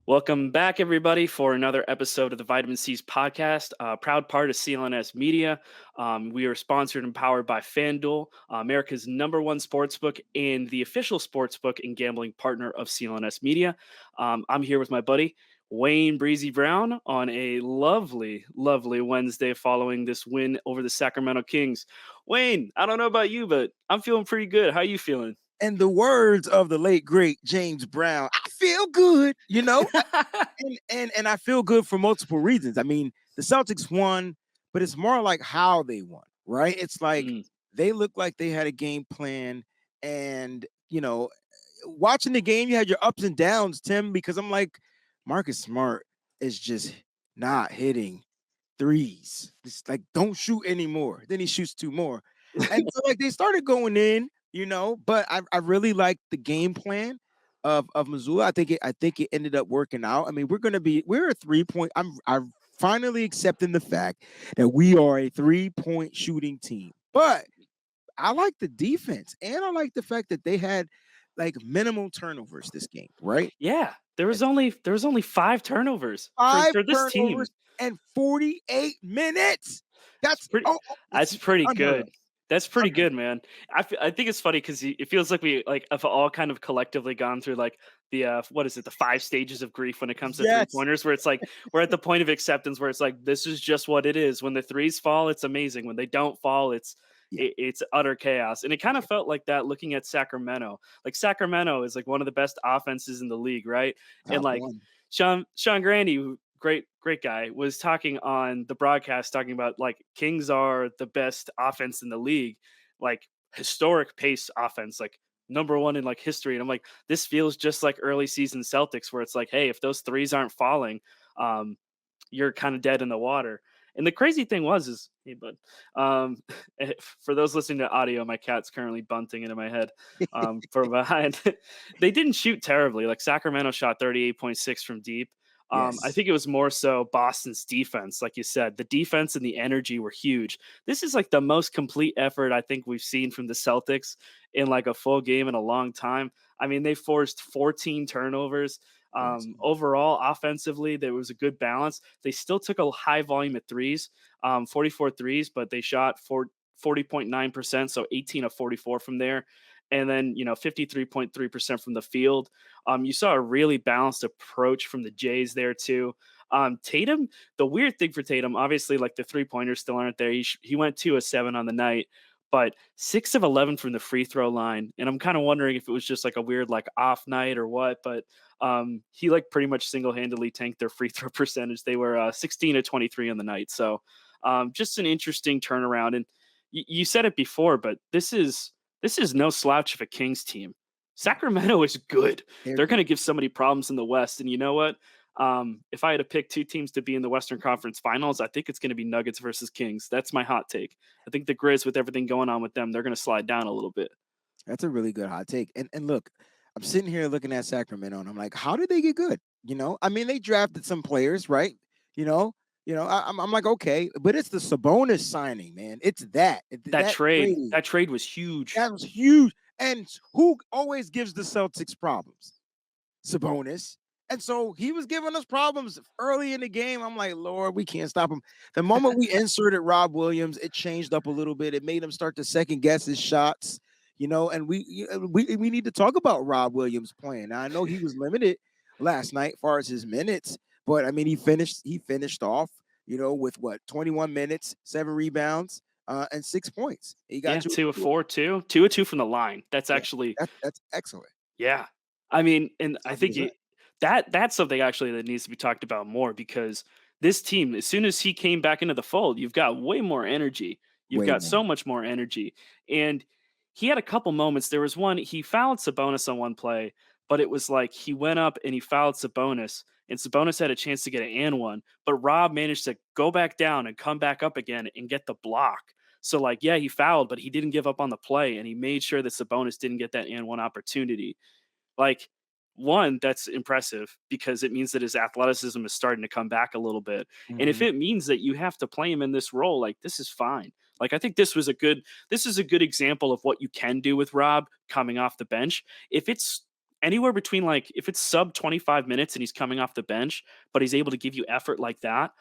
Welcome back, everybody, for another episode of the Vitamin C's podcast, proud part of CLNS Media. We are sponsored and powered by FanDuel, America's #1 sportsbook and the official sportsbook and gambling partner of CLNS Media. I'm here with my buddy, Wayne Breezie Brown, on a lovely, lovely Wednesday following this win over the Sacramento Kings. Wayne, I don't know about you, but I'm feeling pretty good. How you feeling? In the words of the late great James Brown, I feel good, and I feel good for multiple reasons. I mean, the Celtics won, but it's more like how they won, right? It's like Mm, they looked like they had a game plan, and watching the game, you had your ups and downs, Tim, because I'm like, Marcus Smart is just not hitting threes. It's like, don't shoot anymore. Then he shoots two more. And so like they started going in, but I really like the game plan of Missoula. I think it ended up working out. I mean, we're a 3-point. I'm finally accepting the fact that we are a 3-point shooting team. But I like the defense, and I like the fact that they had like minimal turnovers this game, right? yeah, there was only 5 turnovers for Five this team. turnovers and 48 minutes. It's That's pretty that's pretty unheard of. good. That's pretty Unheard good, man. I think it's funny because it feels like we, like, have all kind of collectively gone through, like, what is it? The 5 stages of grief when it comes to Yes. three-pointers, where it's like we're at the point of acceptance where it's like, this is just what it is. When the threes fall, it's amazing. When they don't fall, Yeah. it's utter chaos, and it kinda felt like that looking at Sacramento. Like, Sacramento is, like, one of the best offenses in the league, right? And, Top like, one. Sean Grandy, great guy, was talking on the broadcast, talking about, like, Kings are the best offense in the league, like historic pace offense, like #1 in, like, history. And I'm like, this feels just like early season Celtics, where it's like, hey, if those threes aren't falling, um, you're kind of dead in the water. And the crazy thing is, hey bud, um, for those listening to audio, my cat's currently bunting into my head from behind. They didn't shoot terribly. Like, Sacramento shot 38.6 from deep. I Yes. think it was more so Boston's defense, like you said. The defense and the energy were huge. This is like the most complete effort I think we've seen from the Celtics in like a full game in a long time. I mean, they forced 14 turnovers. Yes. Overall, offensively, there was a good balance. They still took a high volume of threes, 44 threes, but they shot 40.9%, so 18 of 44 from there. And then, 53.3% from the field. You saw a really balanced approach from the Jays there, too. Tatum, the weird thing for Tatum, obviously, like, the 3-pointers still aren't there. He went 2 of 7 on the night, but 6 of 11 from the free throw line. And I'm kind of wondering if it was just like a weird, like, off night or what. But he, like, pretty much single handedly tanked their free throw percentage. They were 16 of 23 on the night. So just an interesting turnaround. And you said it before, but this is no slouch of a Kings team. No, Sacramento is good. they're They're going good. to give somebody problems in the West. And you know what? If I had to pick 2 teams to be in the Western Conference Finals, I think it's going to be Nuggets versus Kings. That's my hot take. I think the Grizz, with everything going on with them, they're going to slide down a little bit. That's a really good hot take. And look, I'm sitting here looking at Sacramento, and I'm like, how did they get good? I mean, they drafted some players, right? You know, I'm like, okay, but it's the Sabonis signing, man. It's That that trade, trade that trade was huge. that was huge. And who always gives the Celtics problems? Sabonis. And so he was giving us problems early in the game. I'm like, Lord, we can't stop him. The moment we inserted Rob Williams, it changed up a little bit. It made him start to second guess his shots, and we need to talk about Rob Williams playing. Now, I know he was limited last night as far as his minutes, but I mean he finished off, with what, 21 minutes, 7 rebounds, and 6 points. He Yeah, got 2 of 4 too. 2 of 2 from the line. That's yeah, actually, that's excellent. yeah. I mean, and I Top of think his line. that's something actually that needs to be talked about more, because this team, as soon as he came back into the fold, you've got way more energy. You've Way got more. so much more energy. And he had a couple moments. There was one, he fouled Sabonis on one play, but it was like he went up and he fouled Sabonis, and Sabonis had a chance to get an and one, but Rob managed to go back down and come back up again and get the block. So, like, yeah, he fouled, but he didn't give up on the play, and he made sure that Sabonis didn't get that and one opportunity. Like, one, that's impressive because it means that his athleticism is starting to come back a little bit. And if Mhm. it means that you have to play him in this role, like, this is fine. Like, I think this is a good example of what you can do with Rob coming off the bench. If it's anywhere between like if it's sub 25 minutes and he's coming off the bench, but he's able to give you effort like that,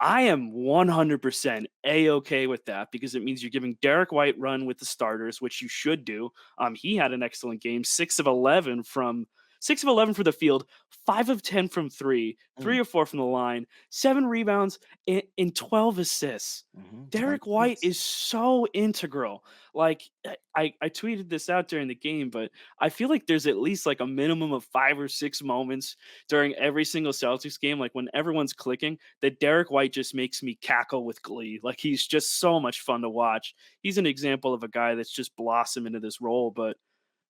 I am 100% A-okay with that because it means you're giving Derek White run with the starters, which you should do. He had an excellent game, 6 of 11 for the field, 5 of 10 from 3, 3 Mm, of 4 from the line, 7 rebounds and 12 assists. Twelve Derek White assists. is so integral. Like I tweeted this out during the game, but I feel like there's at least like a minimum of 5 or 6 moments during every single Celtics game, like when everyone's clicking, that Derek White just makes me cackle with glee. Like he's just so much fun to watch. He's an example of a guy that's just blossomed into this role. But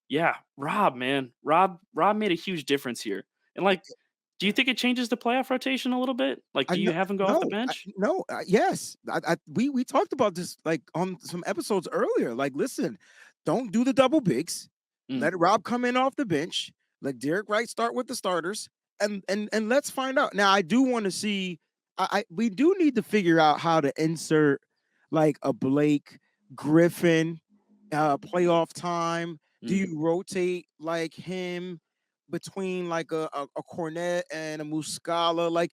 yeah, Rob, man, Rob made a huge difference here. And like, do you think it changes the playoff rotation a little bit? Like, I do you know, have him go off the no, bench? no, yes. We talked about this like on some episodes earlier. Like, listen, don't do the double bigs. Mm, Let Rob come in off the bench. Let Derek Wright start with the starters, and let's find out. Now, I do want to see. We do need to figure out how to insert like a Blake Griffin playoff time. Do mm, you rotate like him between like a Cornet and a Muscala? Like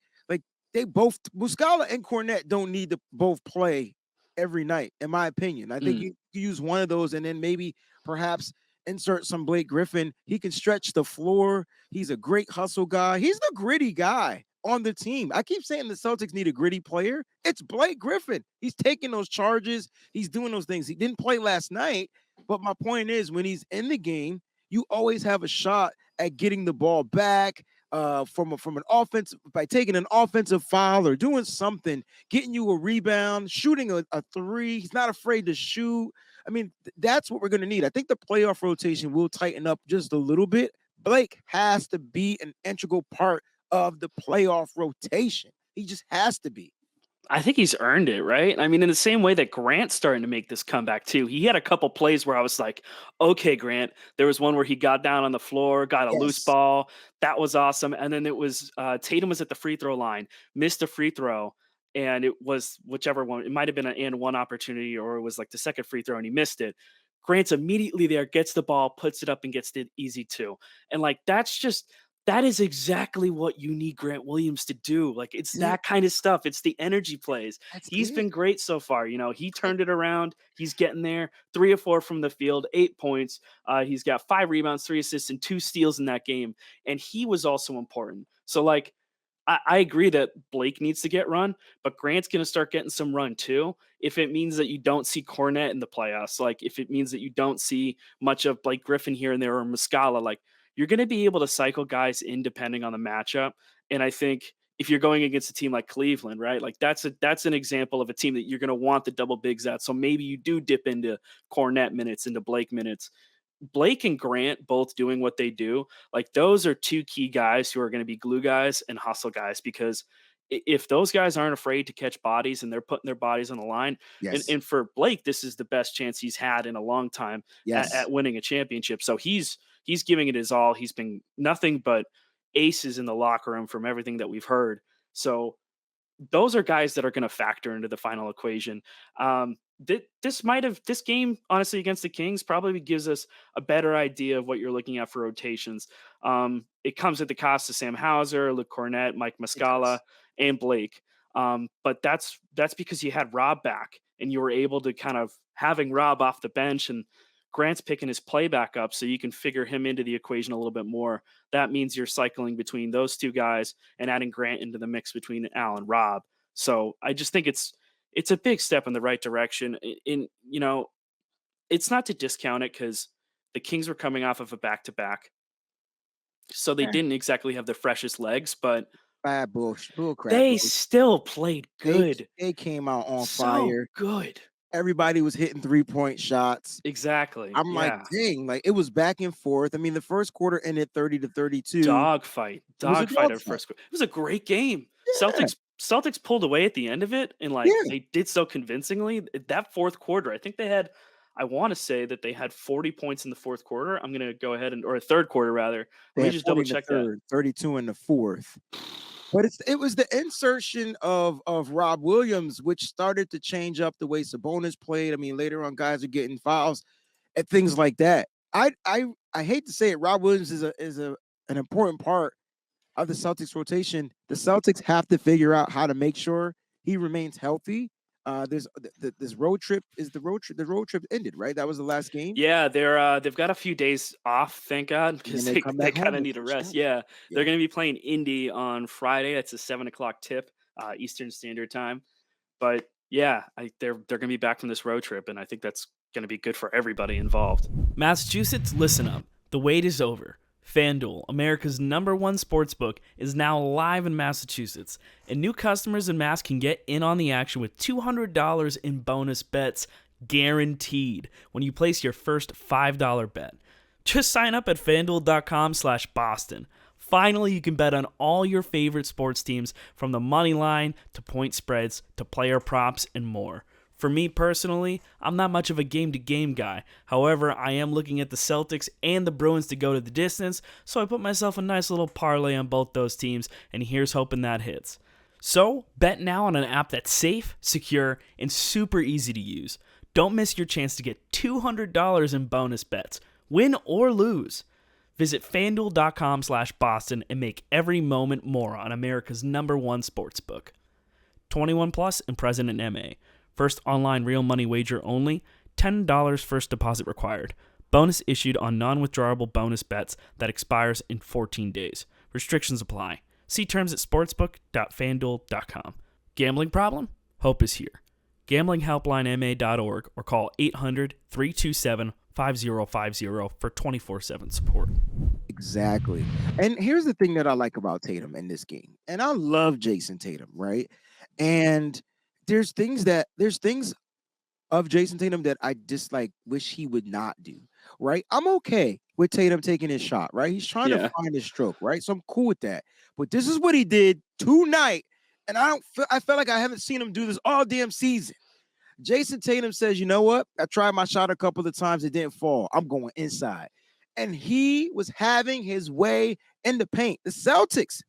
they both Muscala and Cornette don't need to both play every night, in my opinion. I think mm, you use one of those and then maybe perhaps insert some Blake Griffin. He can stretch the floor. He's a great hustle guy. He's the gritty guy on the team. I keep saying the Celtics need a gritty player. It's Blake Griffin. He's taking those charges. He's doing those things. He didn't play last night, but my point is when he's in the game, you always have a shot at getting the ball back from an offense by taking an offensive foul or doing something, getting you a rebound, shooting a three. He's not afraid to shoot. I mean, that's what we're going to need. I think the playoff rotation will tighten up just a little bit. Blake has to be an integral part of the playoff rotation. He just has to be. I think he's earned it, right? I mean, in the same way that Grant's starting to make this comeback too. He had a couple plays where I was like, okay, Grant. There was one where he got down on the floor, got a loose Yes. ball. That was awesome. And then it was Tatum was at the free throw line, missed a free throw, and it was whichever one. It might have been an and one opportunity, or it was like the second free throw, and he missed it. Grant's immediately there, gets the ball, puts it up, and gets the easy two. And like that is exactly what you need Grant Williams to do. Like it's It, that kind of stuff. It's the energy plays. that's He's it. been great so far. You know, he turned it around. He's getting there. 3 or 4 from the field, 8 points. He's got 5 rebounds, 3 assists, and 2 steals in that game. And he was also important. So like I agree that Blake needs to get run, but Grant's going to start getting some run too. If it means that you don't see Cornette in the playoffs, like if it means that you don't see much of Blake Griffin here and there or Muscala, like you're going to be able to cycle guys in depending on the matchup. And I think if you're going against a team like Cleveland, right, like that's an example of a team that you're going to want the double bigs at. So maybe you do dip into Cornette minutes, into Blake minutes. Blake and Grant both doing what they do, like those are 2 key guys who are going to be glue guys and hustle guys because if those guys aren't afraid to catch bodies and they're putting their bodies on the line, Yes. and for Blake, this is the best chance he's had in a long time Yes. at winning a championship. So he's giving it his all. He's been nothing but aces in the locker room from everything that we've heard. So those are guys that are going to factor into the final equation. This game honestly against the Kings probably gives us a better idea of what you're looking at for rotations. It comes at the cost of Sam Hauser, Luke Cornett, Mike It Muscala, does. and Blake. But that's because you had Rob back and you were able to kind of having Rob off the bench and Grant's picking his play back up so you can figure him into the equation a little bit more. That means you're cycling between those 2 guys and adding Grant into the mix between Al and Rob. So I just think it's a big step in the right direction. In you know, it's not to discount it because the Kings were coming off of a back to back, so they Eh, didn't exactly have the freshest legs, but Bad bull crap, they bro. still played They good, they came out on so fire. good. Everybody was hitting 3-point shots. Exactly. I'm like, Yeah. dang, like it was back and forth. I mean, the first quarter ended 30-32. Dogfight, It was a dogfight at dogfight. first. It was a great game. Yeah, Celtics pulled away at the end of it, and like yeah. they did so convincingly. That fourth quarter, I think they had. I want to say that they had 40 points in the fourth quarter. I'm gonna go ahead and or third quarter rather. They Let me had just 40 double in the check that. third, 32 in the fourth. But it was the insertion of Rob Williams, which started to change up the way Sabonis played. I mean, later on, guys are getting fouls and things like that. I I hate to say it, Rob Williams is an important part of the Celtics rotation. The Celtics have to figure out how to make sure he remains healthy. There's this road trip is the road trip ended, right? That was the last game, Yeah, they've got a few days off, thank God, and then because they they come they back kind home of the need a first rest. game. Yeah, they're Yeah. going to be playing Indy on Friday. That's a 7 o'clock tip, Eastern Standard Time. But yeah, they're going to be back from this road trip, and I think that's going to be good for everybody involved. Massachusetts, listen up. The wait is over. FanDuel, America's #1 sportsbook, is now live in Massachusetts, and new customers in Mass can get in on the action with $200 in bonus bets guaranteed when you place your first $5 bet. Just sign up at fanduel.com/Boston. Finally, you can bet on all your favorite sports teams, from the money line to point spreads to player props and more. For me personally, I'm not much of a game-to-game guy. However, I am looking at the Celtics and the Bruins to go to the distance, so I put myself a nice little parlay on both those teams, and here's hoping that hits. So, bet now on an app that's safe, secure, and super easy to use. Don't miss your chance to get $200 in bonus bets, win or lose. Visit fanduel.com/Boston and make every moment more on America's #1 sportsbook. 21 plus and present in MA. First online real money wager only. $10 first deposit required. Bonus issued on non-withdrawable bonus bets that expires in 14 days. Restrictions apply. See terms at sportsbook.fanduel.com. Gambling problem? Hope is here. GamblingHelplineMA.org or call 800-327-5050 for 24/7 support. Exactly. And here's the thing that I like about Tatum in this game. And I love Jason Tatum, right? And there's things of Jason Tatum that I just like wish he would not do, right? I'm okay with Tatum taking his shot, right? He's trying to Yeah. find his stroke, right? So I'm cool with that. But this is what he did tonight, and I felt like I haven't seen him do this all damn season. Jason Tatum says, you know what? I tried my shot a couple of times, it didn't fall. I'm going inside. And he was having his way in the paint. The Celtics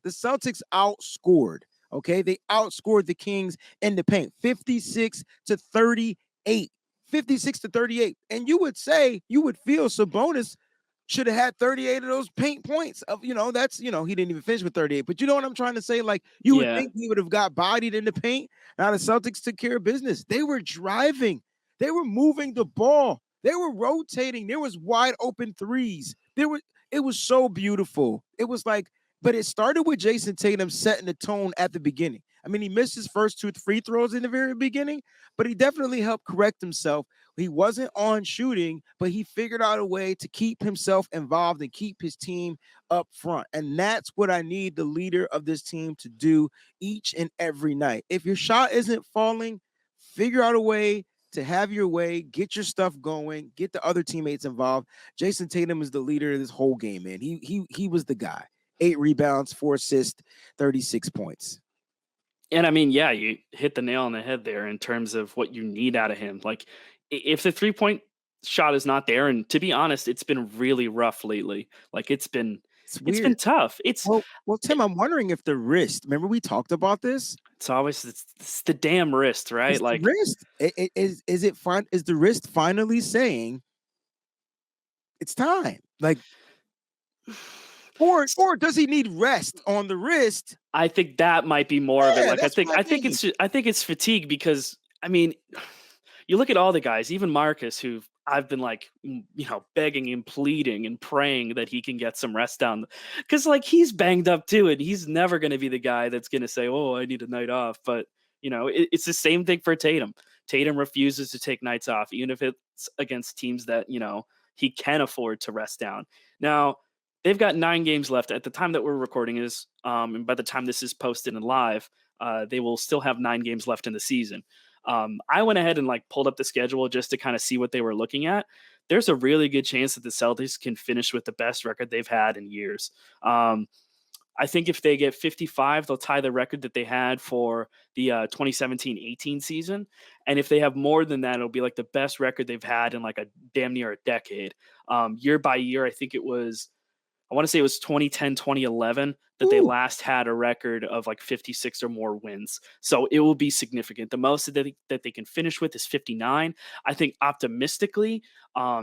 outscored. Okay, they outscored the Kings in the paint, 56-38. 56-38. And you would feel Sabonis should have had 38 of those paint points. That's he didn't even finish with 38. But you know what I'm trying to say? Like, you would Yeah. think he would have got bodied in the paint. Now the Celtics took care of business. They were driving, they were moving the ball, they were rotating. There was wide open threes. It was so beautiful. It was like, but it started with Jason Tatum setting the tone at the beginning. I mean, he missed his first 2 free throws in the very beginning, but he definitely helped correct himself. He wasn't on shooting, but he figured out a way to keep himself involved and keep his team up front. And that's what I need the leader of this team to do each and every night. If your shot isn't falling, figure out a way to have your way, get your stuff going, get the other teammates involved. Jason Tatum is the leader of this whole game, man. He was the guy. 8 rebounds, 4 assists, 36 points. And I mean, yeah, you hit the nail on the head there in terms of what you need out of him. Like, if the 3-point shot is not there, and to be honest, it's been really rough lately. Like, It's it's weird. been tough. It's Well, Tim, I'm wondering if the wrist. Remember we talked about this. it's always it's the damn wrist, right? It's the Like, wrist. Is it fine? Is the wrist finally saying it's time? Like, or does he need rest on the wrist? I think that might be more of it. Yeah, Like, that's what I mean. I think it's fatigue because I mean, you look at all the guys, even Marcus, who I've been like, begging and pleading and praying that he can get some rest down, because like he's banged up too, and he's never going to be the guy that's going to say, "Oh, I need a night off." But it's the same thing for Tatum. Tatum refuses to take nights off, even if it's against teams that he can afford to rest down. Now they've got 9 games left at the time that we're recording is, and by the time this is posted and live, they will still have 9 games left in the season. I went ahead and like pulled up the schedule just to kind of see what they were looking at. There's a really good chance that the Celtics can finish with the best record they've had in years. I think if they get 55, they'll tie the record that they had for the 2017-18 season. And if they have more than that, it'll be like the best record they've had in like a damn near a decade. Year by year, I think it was I want to say it was 2010, 2011 that they Ooh, last had a record of like 56 or more wins. So it will be significant. The most that they can finish with is 59. I think optimistically,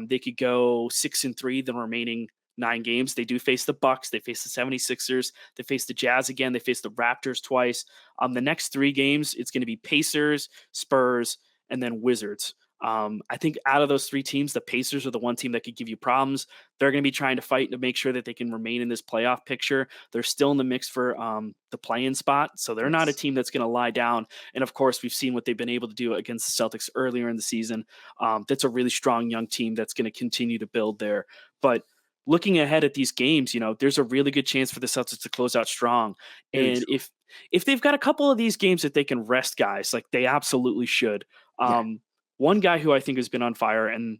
they could go 6-3 the remaining 9 games. They do face the Bucks, they face the 76ers, they face the Jazz again, they face the Raptors twice. The next 3 games, it's going to be Pacers, Spurs, and then Wizards. I think out of those 3 teams, the Pacers are the one team that could give you problems. They're going to be trying to fight to make sure that they can remain in this playoff picture. They're still in the mix for the play-in spot, so they're not a yes, team that's going to lie down. And of course, we've seen what they've been able to do against the Celtics earlier in the season. That's a really strong young team that's going to continue to build there. But looking ahead at these games, there's a really good chance for the Celtics to close out strong. very And true. if they've got a couple of these games that they can rest guys, like they absolutely should. Yeah, One guy who I think has been on fire, and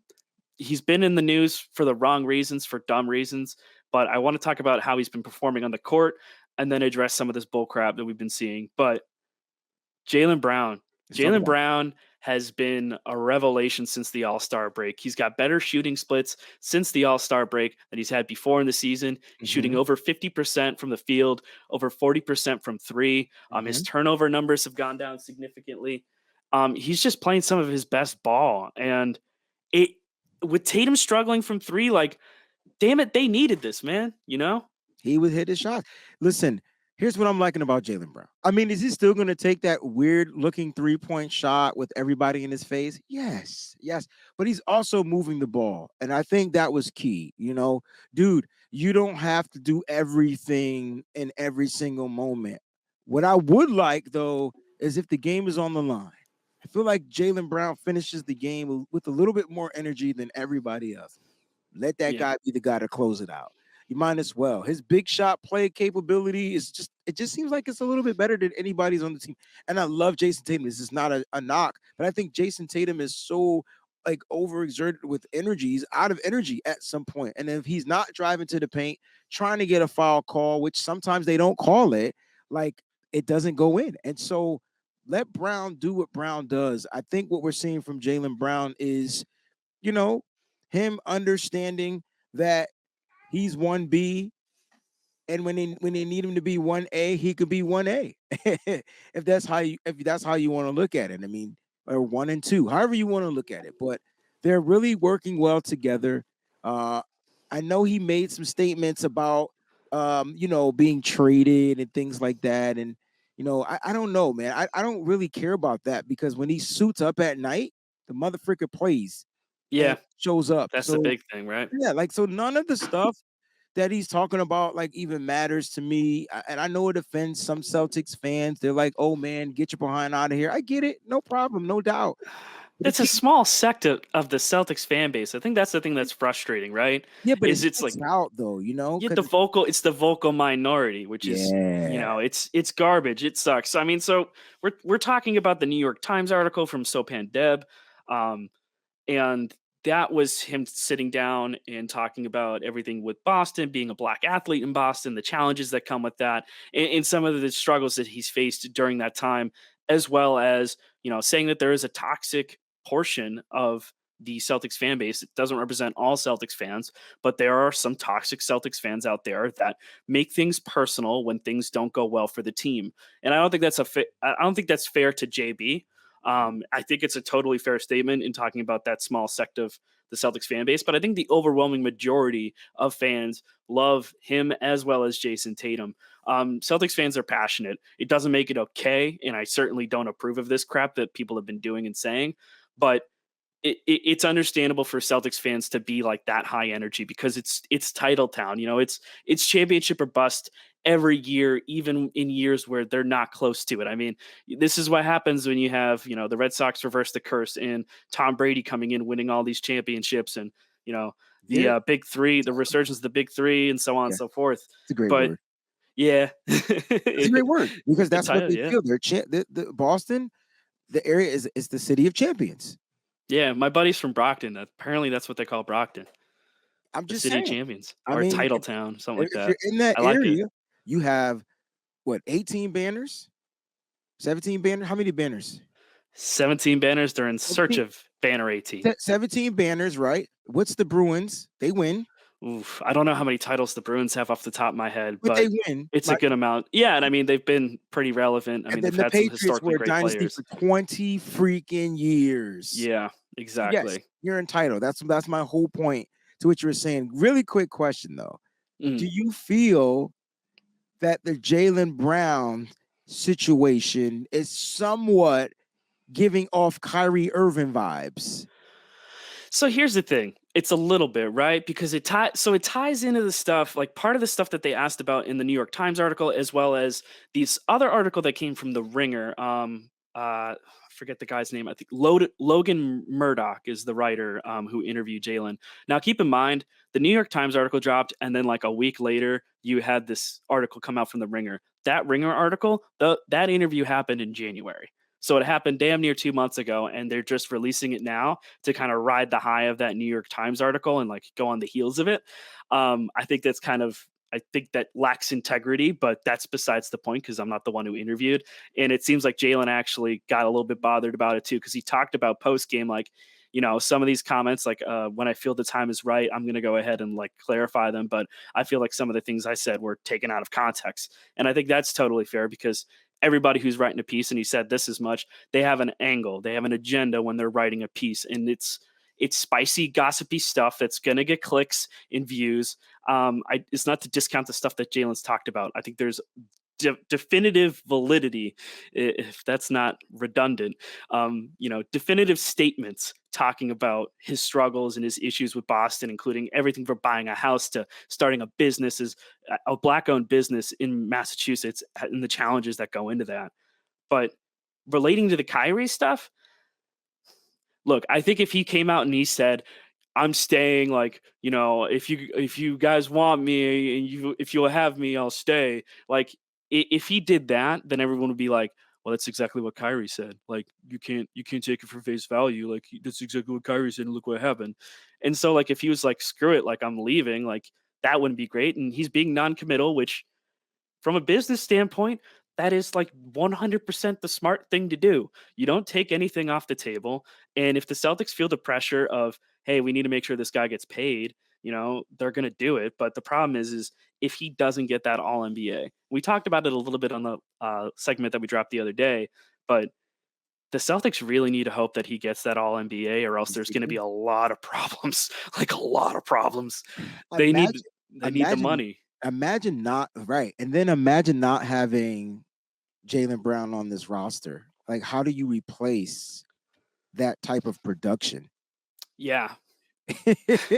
he's been in the news for the wrong reasons, for dumb reasons, but I want to talk about how he's been performing on the court and then address some of this bull crap that we've been seeing. But Jaylen Brown. let's talk Jaylen about Brown has been a revelation since the All-Star break. He's got better shooting splits since the All-Star break than he's had before in the season. it. He's shooting over 50% from the field, over 40% from three. His Hmm. turnover numbers have gone down significantly. He's just playing some of his best ball. And it with Tatum struggling from three, like, damn it, they needed this, man. He would hit his shot. Listen, here's what I'm liking about Jaylen Brown. I mean, is he still going to take that weird looking 3-point shot with everybody in his face? Yes, yes. But he's also moving the ball. And I think that was key. Dude, you don't have to do everything in every single moment. What I would like, though, is if the game is on the line. I feel like Jaylen Brown finishes the game with a little bit more energy than everybody else. Let that Yeah. guy be the guy to close it out. You might as well. His big shot play capability is it just seems like it's a little bit better than anybody's on the team. And I love Jason Tatum. This is not a knock, but I think Jason Tatum is so like overexerted with energy. He's out of energy at some point. And if he's not driving to the paint, trying to get a foul call, which sometimes they don't call it, like it doesn't go in. And so let Brown do what Brown does. I think what we're seeing from Jaylen Brown is, you know, him understanding that he's 1B, and when they need him to be 1A, he could be 1A. if that's how you want to look at it. I mean, or 1 and 2, however you want to look at it. But they're really working well together. Uh, I know he made some statements about being traded and things like that. And I don't know, man. I don't really care about that because when he suits up at night, the motherfucker plays and Yeah. shows up. That's the So big thing, right? yeah, like so none of the stuff that he's talking about like even matters to me. And I know it offends some Celtics fans. They're like, "Oh man, get your behind out of here." I get it, no problem, no doubt. But It's it a keeps small sect of the Celtics fan base. I think that's the thing that's frustrating, right? yeah, but it Is it's sticks like out though, yeah, it's the vocal minority, which is yeah, it's garbage. It sucks. I mean, so we're talking about the New York Times article from Sopan Deb. Um, and that was him sitting down and talking about everything with Boston, being a black athlete in Boston, the challenges that come with that, and some of the struggles that he's faced during that time, as well as saying that there is a toxic portion of the Celtics fan base. It doesn't represent all Celtics fans, but there are some toxic Celtics fans out there that make things personal when things don't go well for the team. And I don't think I don't think that's fair to JB. I think it's a totally fair statement in talking about that small sect of the Celtics fan base, but I think the overwhelming majority of fans love him as well as Jason Tatum. Celtics fans are passionate. It doesn't make it okay, and I certainly don't approve of this crap that people have been doing and saying, but it's understandable for Celtics fans to be like that high energy because it's title town. It's championship or bust every year, even in years where they're not close to it. I mean, this is what happens when you have the Red Sox reverse the curse and Tom Brady coming in winning all these championships and the there. big three, the resurgence of the big three, and so on and Yeah, so forth. it's a great But word. yeah, It's a great word because the that's what title, they yeah. feel. The Boston, the area is the city of champions. Yeah, my buddy's from Brockton. Apparently, that's what they call Brockton, I'm the just city of saying. champions, I or mean, title town, something like if you're that. in that I like it. area, you have what 18 banners, 17 banners. How many banners? 17 banners. They're in search 17, of banner 18. 17 banners, right? What's the Bruins? They win. Oof, I don't know how many titles the Bruins have off the top of my head, But they but win. it's a Like, good amount. Yeah, and I mean they've been pretty relevant. I and mean they've then the had some Patriots historically were a great dynasty players. for 20 freaking years. Yeah, So yes, exactly. you're entitled. That's my whole point to what you were saying. Really quick question though. Do Mm. you feel that the Jaylen Brown situation is somewhat giving off Kyrie Irving vibes? So here's the thing. It's a little bit, right? Because it ties into the stuff, like part of the stuff that they asked about in the New York Times article, as well as this other article that came from the Ringer. I forget the guy's name. I think Logan Murdoch is the writer who interviewed Jalen. Now, keep in mind, the New York Times article dropped, and then like a week later, you had this article come out from the Ringer. That Ringer article, that interview happened in January. So it happened damn near 2 months ago, and they're just releasing it now to kind of ride the high of that New York Times article and like go on the heels of it. I think that's kind of I think that lacks integrity, but that's besides the point because I'm not the one who interviewed. And it seems like Jalen actually got a little bit bothered about it too because he talked about post game like, some of these comments like when I feel the time is right, I'm going to go ahead and like clarify them. But I feel like some of the things I said were taken out of context, and I think that's totally fair because everybody who's writing a piece and he said this as much, they have an angle, they have an agenda when they're writing a piece, and it's spicy, gossipy stuff that's going to get clicks and views. It's not to discount the stuff that Jalen's talked about. I think there's definitive validity, if that's not redundant. Definitive statements talking about his struggles and his issues with Boston, including everything from buying a house to starting a business, as a black-owned business in Massachusetts, and the challenges that go into that. But relating to the Kyrie stuff, look, I think if he came out and he said, "I'm staying," like, if you guys want me and if you'll have me, I'll stay. Like, if he did that, then everyone would be like, "Well, that's exactly what Kyrie said. Like, you can't take it for face value. Like, that's exactly what Kyrie said, and look what happened." And so, like, if he was like, "Screw it, like I'm leaving," like that wouldn't be great. And he's being non-committal, which from a business standpoint, that is like 100% the smart thing to do. You don't take anything off the table. And if the Celtics feel the pressure of, hey, we need to make sure this guy gets paid, they're going to do it. But the problem is if he doesn't get that all NBA, we talked about it a little bit on the segment that we dropped the other day, but the Celtics really need to hope that he gets that all NBA, or else there's going to be a lot of problems, like a lot of problems. They need, Imagine, they need the imagine, money. imagine not right, and then imagine not having Jaylen Brown on this roster. Like, how do you replace that type of production? Yeah.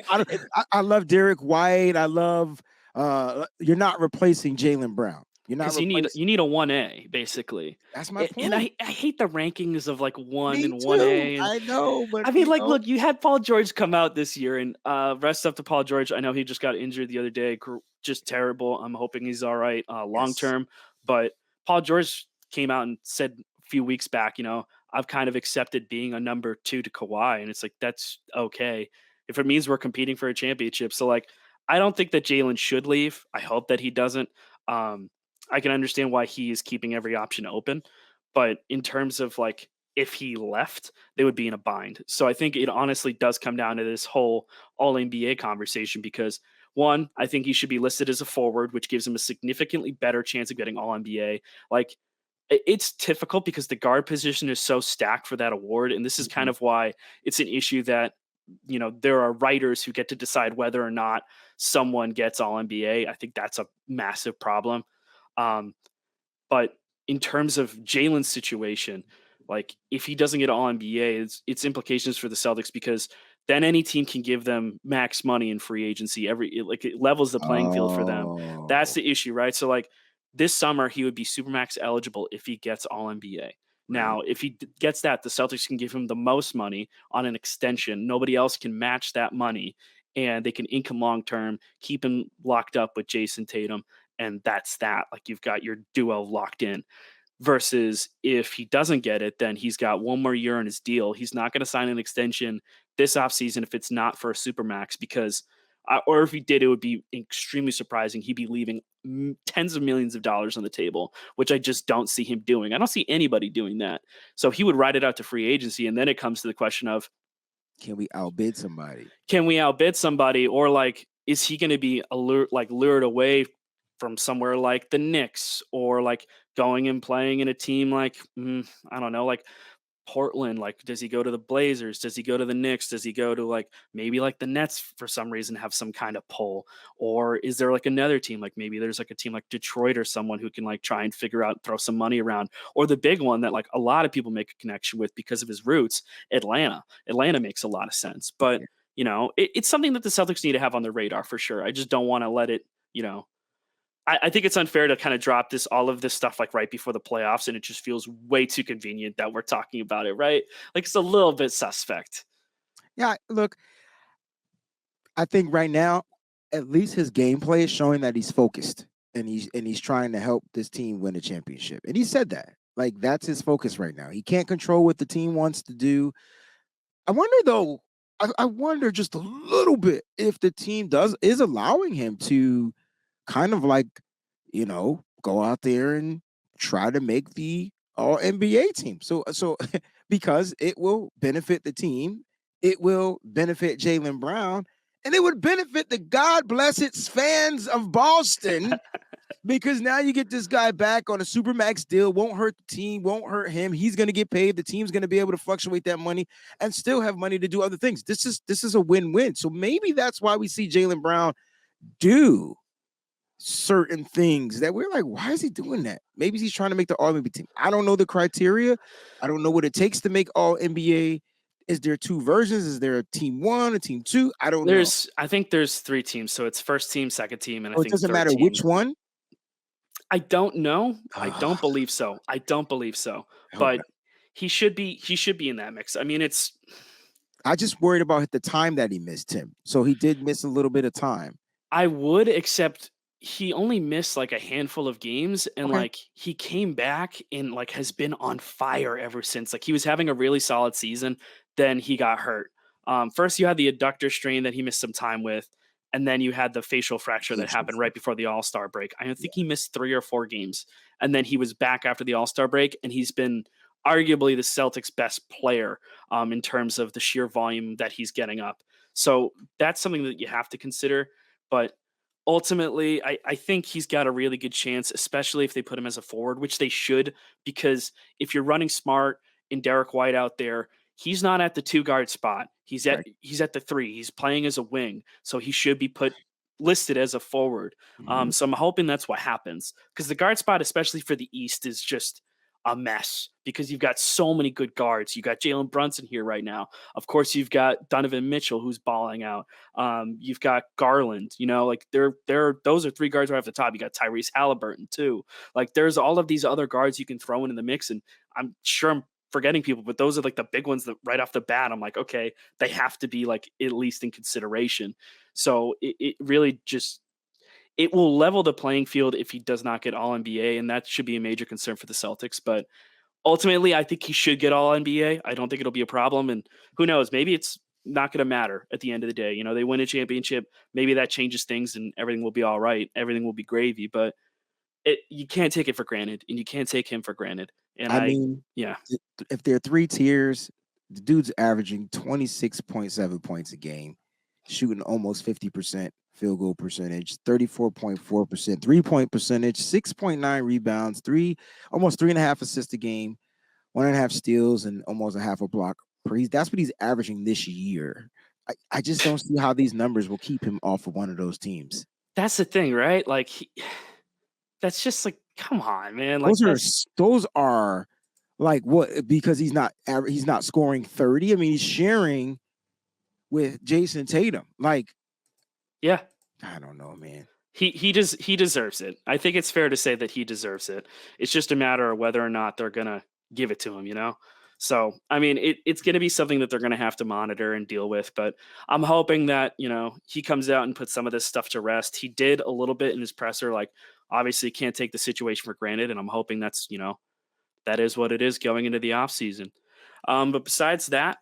I love Derek White. I love. You're not replacing Jaylen Brown. You're not Because you need replacing. you need a 1A basically. That's my And point. I hate the rankings of like 1 Me and too. 1A. And I know, but I mean, like, look, you had Paul George come out this year, and rest up to Paul George. I know he just got injured the other day, just terrible. I'm hoping he's all right long yes. term. But Paul George came out and said a few weeks back, I've kind of accepted being a number two to Kawhi, and it's like that's okay if it means we're competing for a championship. So like, I don't think that Jalen should leave. I hope that he doesn't. Um, I can understand why he is keeping every option open, but in terms of like if he left, they would be in a bind. So I think it honestly does come down to this whole all NBA conversation because one, I think he should be listed as a forward, which gives him a significantly better chance of getting all NBA. Like it's difficult because the guard position is so stacked for that award. And this is kind Mhm. of why it's an issue that, there are writers who get to decide whether or not someone gets all NBA. I think that's a massive problem. Um, but in terms of Jalen's situation, like if he doesn't get all NBA, it's implications for the Celtics because then any team can give them max money in free agency. It levels the playing field for them. That's Oh, the issue, right? So like this summer he would be supermax eligible if he gets all NBA. right. Now, if he gets that, the Celtics can give him the most money on an extension. Nobody else can match that money, and they can income long term, keep him locked up with Jason Tatum, and that's that. Like you've got your duo locked in. Versus if he doesn't get it, then he's got one more year in his deal. He's not going to sign an extension this offseason if it's not for a supermax because, or if he did, it would be extremely surprising. He'd be leaving tens of millions of dollars on the table, which I just don't see him doing. I don't see anybody doing that. So he would ride it out to free agency. And then it comes to the question of, Can we outbid somebody? can we outbid somebody or like is he going to be lured away from somewhere like the Knicks, or like going and playing in a team like I don't know, like Portland? Like, does he go to the Blazers? Does he go to the Knicks? Does he go to like maybe like the Nets for some reason have some kind of pull? Or is there like another team? Like maybe there's like a team like Detroit or someone who can like try and figure out, throw some money around. Or the big one that like a lot of people make a connection with because of his roots, Atlanta. Atlanta makes a lot of sense. But, it's something that the Celtics need to have on their radar for sure. I just don't want to let it, I think it's unfair to kind of drop all of this stuff like right before the playoffs, and it just feels way too convenient that we're talking about it, right? Like it's a little bit suspect. Yeah, look, I think right now, at least his gameplay is showing that he's focused and he's trying to help this team win a championship. And he said that. Like that's his focus right now. He can't control what the team wants to do. I wonder though, I wonder just a little bit if the team is allowing him to kind of like, go out there and try to make the all NBA team. So because it will benefit the team, it will benefit Jaylen Brown, and it would benefit the God bless its fans of Boston. Because now you get this guy back on a supermax deal, won't hurt the team, won't hurt him. He's going to get paid. The team's going to be able to fluctuate that money and still have money to do other things. This is a win-win. So maybe that's why we see Jaylen Brown do certain things that we're like, why is he doing that? Maybe he's trying to make the All NBA team. I don't know the criteria. I don't know what it takes to make All NBA. Is there two versions? Is there a team one, a team two? I don't know. I think there's 3 teams. So it's first team, second team, and I Oh, it think doesn't third matter team. which one. I don't know. I don't believe so. But he should be in that mix. I mean, I just worried about the time that he missed, Tim. So he did miss a little bit of time. I would, except he only missed like a handful of games, and like he came back and like has been on fire ever since. Like he was having a really solid season, then he got hurt. First you had the adductor strain that he missed some time with, and then you had the facial fracture that happened right before the All-Star break. I think he missed 3 or 4 games, and then he was back after the All-Star break, and he's been arguably the Celtics' best player in terms of the sheer volume that he's getting up. So that's something that you have to consider. But ultimately, I think he's got a really good chance, especially if they put him as a forward, which they should, because if you're running Smart and Derek White out there, he's not at the 2-guard spot. He's at the 3. He's playing as a wing, so he should be listed as a forward. So I'm hoping that's what happens, because the guard spot, especially for the East, is just a mess because you've got so many good guards. You got Jalen Brunson here right now. Of course, you've got Donovan Mitchell who's balling out. You've got Garland. Like those are 3 guards right off the top. You got Tyrese Halliburton too. Like there's all of these other guards you can throw into the mix, and I'm sure I'm forgetting people, but those are like the big ones that right off the bat, I'm like, okay, they have to be like at least in consideration. So it really just, it will level the playing field if he does not get All NBA, and that should be a major concern for the Celtics. But ultimately, I think he should get All NBA. I don't think it'll be a problem, and who knows? Maybe it's not going to matter at the end of the day. They win a championship. Maybe that changes things, and everything will be all right. Everything will be gravy. But you can't take it for granted, and you can't take him for granted. And I mean, if there are 3 tiers, the dude's averaging 26.7 points a game, shooting almost 50% field goal percentage, 34.4% 3-point percentage, 6.9 rebounds, almost 3.5 assists a game, 1.5 steals, and almost a half a block per. That's what he's averaging this year. I just don't see how these numbers will keep him off of one of those teams. That's the thing, right? Like that's just like, come on, man. Like those are like what? Because he's not scoring 30. I mean, he's sharing with Jason Tatum. Like, yeah, I don't know, man. He deserves it. I think it's fair to say that he deserves it. It's just a matter of whether or not they're gonna give it to him, So, I mean, it's going to be something that they're going to have to monitor and deal with. But I'm hoping that, he comes out and puts some of this stuff to rest. He did a little bit in his presser, like, obviously can't take the situation for granted. And I'm hoping that's, that is what it is going into the offseason. But besides that,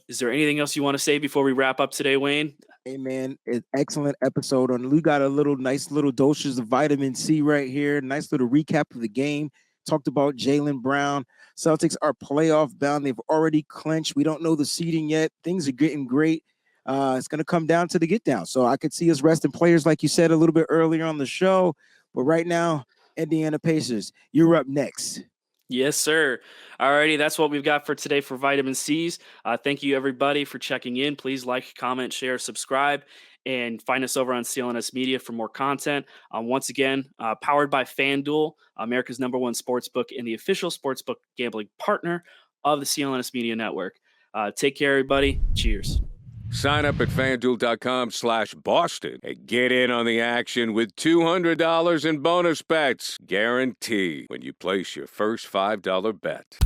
is there anything else you want to say before we wrap up today, Wayne? Hey, man, an excellent episode. We got a nice little doses of vitamin C right here. Nice little recap of the game. Talked about Jaylen Brown. Celtics are playoff bound. They've already clinched. We don't know the seeding yet. Things are getting great. It's going to come down to the get down. So I could see us resting players, like you said a little bit earlier on the show. But right now, Indiana Pacers, you're up next. Yes, sir. Alrighty, that's what we've got for today for Vitamin C's. Thank you, everybody, for checking in. Please like, comment, share, subscribe, and find us over on CLNS Media for more content. Once again, powered by FanDuel, America's #1 sportsbook and the official sportsbook gambling partner of the CLNS Media Network. Take care, everybody. Cheers. Sign up at FanDuel.com/Boston and get in on the action with $200 in bonus bets. Guaranteed when you place your first $5 bet.